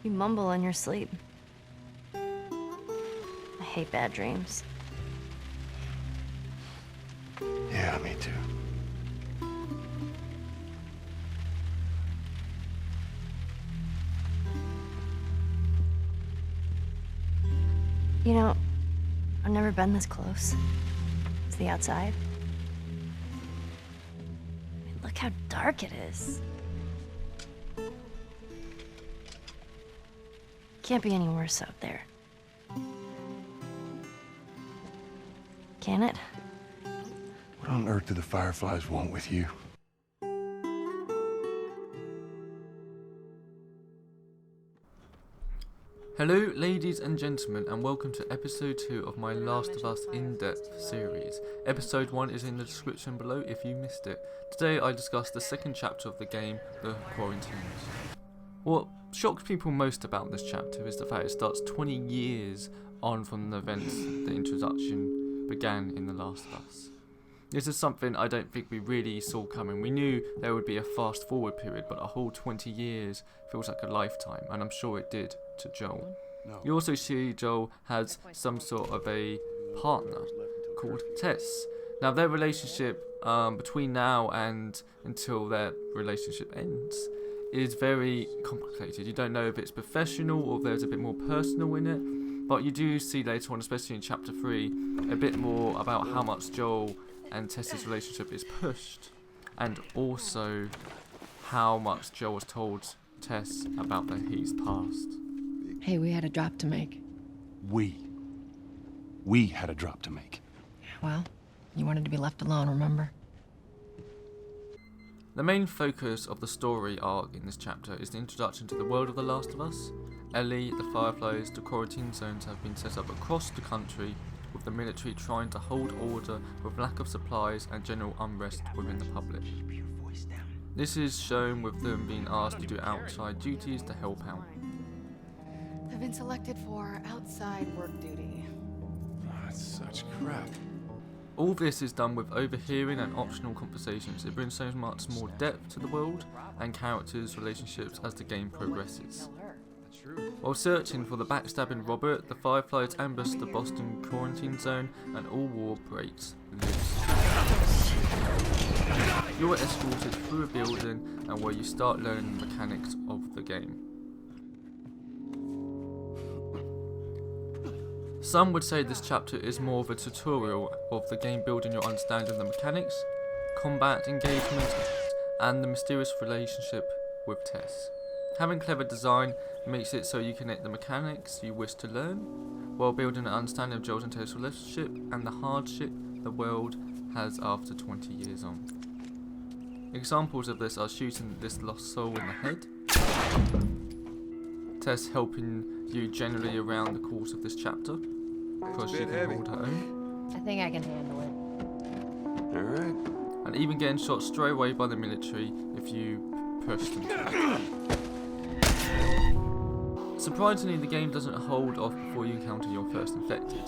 You mumble in your sleep. I hate bad dreams. Yeah, me too. You know, I've never been this close to the outside. I mean, look how dark it is. Can't be any worse out there. Can it? What on earth do the Fireflies want with you? Hello ladies and gentlemen, and welcome to episode 2 of my Last of Us in-depth series. Episode 1 is in the description below if you missed it. Today I discuss the second chapter of the game, The Quarantines. What shocked people most about this chapter is the fact it starts 20 years on from the events the introduction began in The Last of Us. This is something I don't think we really saw coming. We knew there would be a fast forward period, but a whole 20 years feels like a lifetime, and I'm sure it did to Joel. You also see Joel has some sort of a partner called Tess. Now their relationship between now and until their relationship ends is very complicated. You don't know if it's professional or if there's a bit more personal in it, but you do see later on, especially in chapter 3, a bit more about how much Joel and Tess's relationship is pushed, and also how much Joel has told Tess about his past. Hey, we had a drop to make. We had a drop to make. Well, you wanted to be left alone, remember? The main focus of the story arc in this chapter is the introduction to the world of The Last of Us. Ellie, the Fireflies, the quarantine zones have been set up across the country, with the military trying to hold order with lack of supplies and general unrest within the public. This is shown with them being asked to do outside duties to help out. I've been selected for outside work duty. That's such crap. All this is done with overhearing and optional conversations. It brings so much more depth to the world and characters' relationships as the game progresses. While searching for the backstabbing Robert, the Fireflies ambush the Boston quarantine zone and all war breaks loose. You are escorted through a building and where you start learning the mechanics of the game. Some would say this chapter is more of a tutorial of the game, building your understanding of the mechanics, combat engagement, and the mysterious relationship with Tess. Having clever design makes it so you connect the mechanics you wish to learn, while building an understanding of Joel's and Tess' relationship and the hardship the world has after 20 years on. Examples of this are shooting this lost soul in the head, Tess helping you generally around the course of this chapter, because she can hold her own. I think I can handle it. Alright. And even getting shot straight away by the military if you push them to. Surprisingly, the game doesn't hold off before you encounter your first infected.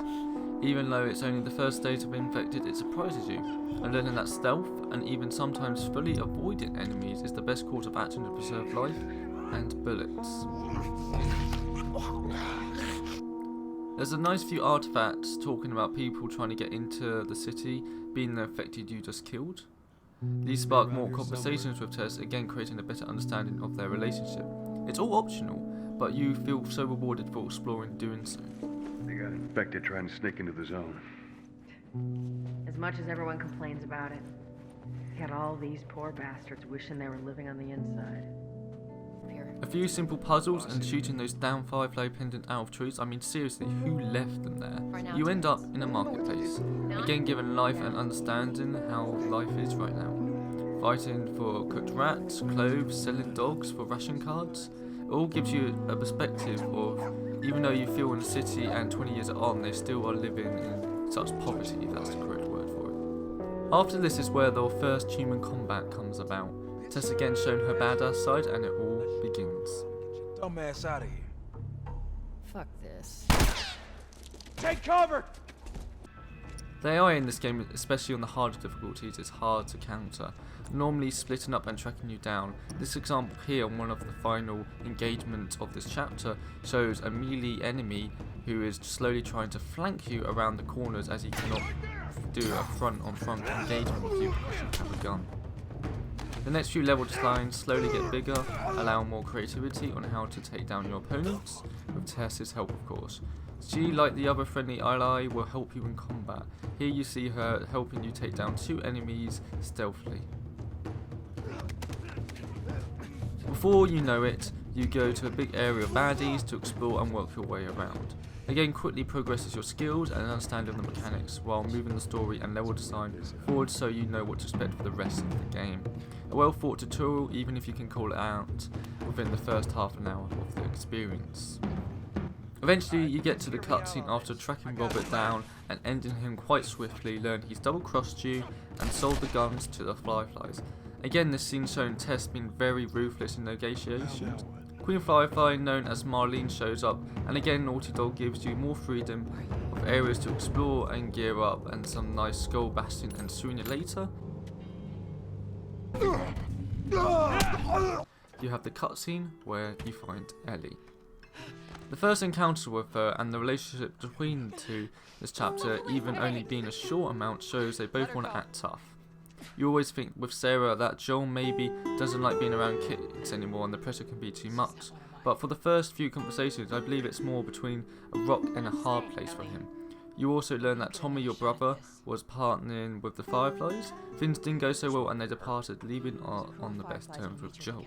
Even though it's only the first stage of infected, it surprises you, and learning that stealth and even sometimes fully avoiding enemies is the best course of action to preserve life and bullets. There's a nice few artifacts talking about people trying to get into the city, being the infected you just killed. These spark more conversations with Tess, again creating a better understanding of their relationship. It's all optional, but you feel so rewarded for exploring doing so. They got infected trying to sneak into the zone. As much as everyone complains about it, you got all these poor bastards wishing they were living on the inside. A few simple puzzles and shooting those down Firefly pendant out of trees. I mean, seriously, who left them there? You end up in a marketplace, again given life and understanding how life is right now. Fighting for cooked rats, clothes, selling dogs for ration cards. It all gives you a perspective of, even though you feel in the city and 20 years on, they still are living in such poverty, if that's the correct word for it. After this is where the first human combat comes about. Tess again shown her badass side, and it all begins. Dumbass out of here. Fuck this. Take cover! The AI in this game, especially on the harder difficulties, is hard to counter, normally splitting up and tracking you down. This example here on one of the final engagements of this chapter shows a melee enemy who is slowly trying to flank you around the corners as he cannot do a front-on-front engagement with you because you have a gun. The next few level designs slowly get bigger, allowing more creativity on how to take down your opponents, with Tess's help of course. She, like the other friendly ally, will help you in combat. Here you see her helping you take down 2 enemies stealthily. Before you know it, you go to a big area of baddies to explore and work your way around. The game quickly progresses your skills and understanding of the mechanics while moving the story and level design forward so you know what to expect for the rest of the game. A well thought tutorial, even if you can call it out within the first half an hour of the experience. Eventually you get to the cutscene after tracking Robert down and ending him quite swiftly, learn he's double crossed you and sold the guns to the Fireflies. Again, this scene showing Tess being very ruthless in negotiations. Queen Firefly, known as Marlene, shows up, and again Naughty Dog gives you more freedom of areas to explore and gear up, and some nice skull bashing and sooner later you have the cutscene where you find Ellie. The first encounter with her and the relationship between the two this chapter, even only being a short amount, shows they both want to act tough. You always think with Sarah that Joel maybe doesn't like being around kids anymore and the pressure can be too much, but for the first few conversations I believe it's more between a rock and a hard place for him. You also learn that Tommy, your brother, was partnering with the Fireflies. Things didn't go so well and they departed, leaving on the best terms with Joel.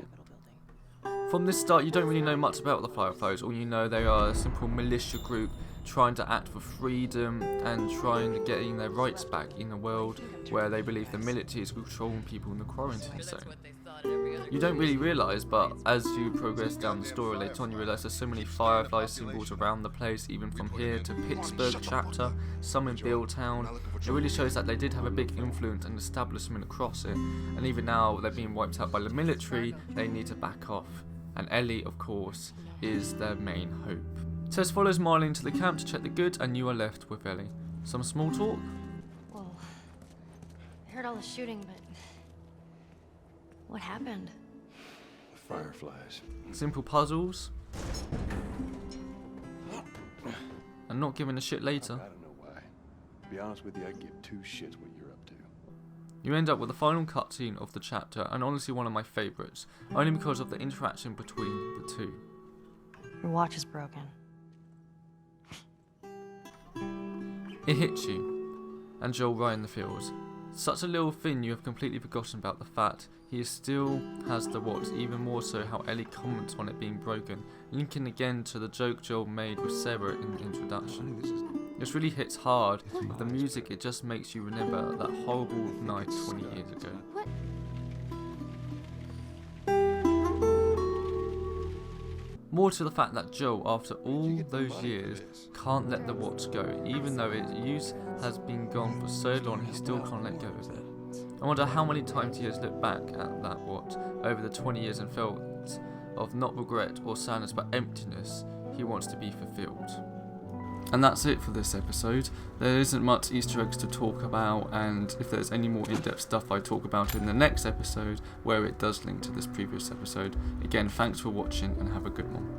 From this start you don't really know much about the Fireflies. All you know, they are a simple militia group trying to act for freedom and trying to get their rights back in a world where they believe the military is controlling people in the quarantine zone. You don't really realise, but as you progress down the story later on you realise there's so many Firefly symbols around the place, even from here to Pittsburgh chapter, some in Billtown. It really shows that they did have a big influence and establishment across it, and even now they're being wiped out by the military, they need to back off. And Ellie, of course, is their main hope. Tess follows Marlene to the camp to check the goods, and you are left with Ellie. Some small talk? Whoa. I heard all the shooting, but what happened? The Fireflies. Simple puzzles? And not giving a shit later. I don't know why. To be honest with you, I give 2 shits what you're up to. You end up with the final cutscene of the chapter, and honestly one of my favourites, only because of the interaction between the two. Your watch is broken. It hits you, and Joel right in the feels. Such a little thing you have completely forgotten about the fact he still has the watch, even more so how Ellie comments on it being broken, linking again to the joke Joel made with Sarah in the introduction. This really hits hard. With the music, it just makes you remember that horrible night 20 years ago. What? More to the fact that Joel, after all those years, can't let the watch go. Even though its use has been gone for so long, he still can't let go of it. I wonder how many times he has looked back at that watch over the 20 years and felt of not regret or sadness but emptiness he wants to be fulfilled. And that's it for this episode. There isn't much Easter eggs to talk about, and if there's any more in-depth stuff I talk about in the next episode where it does link to this previous episode. Again, thanks for watching and have a good one.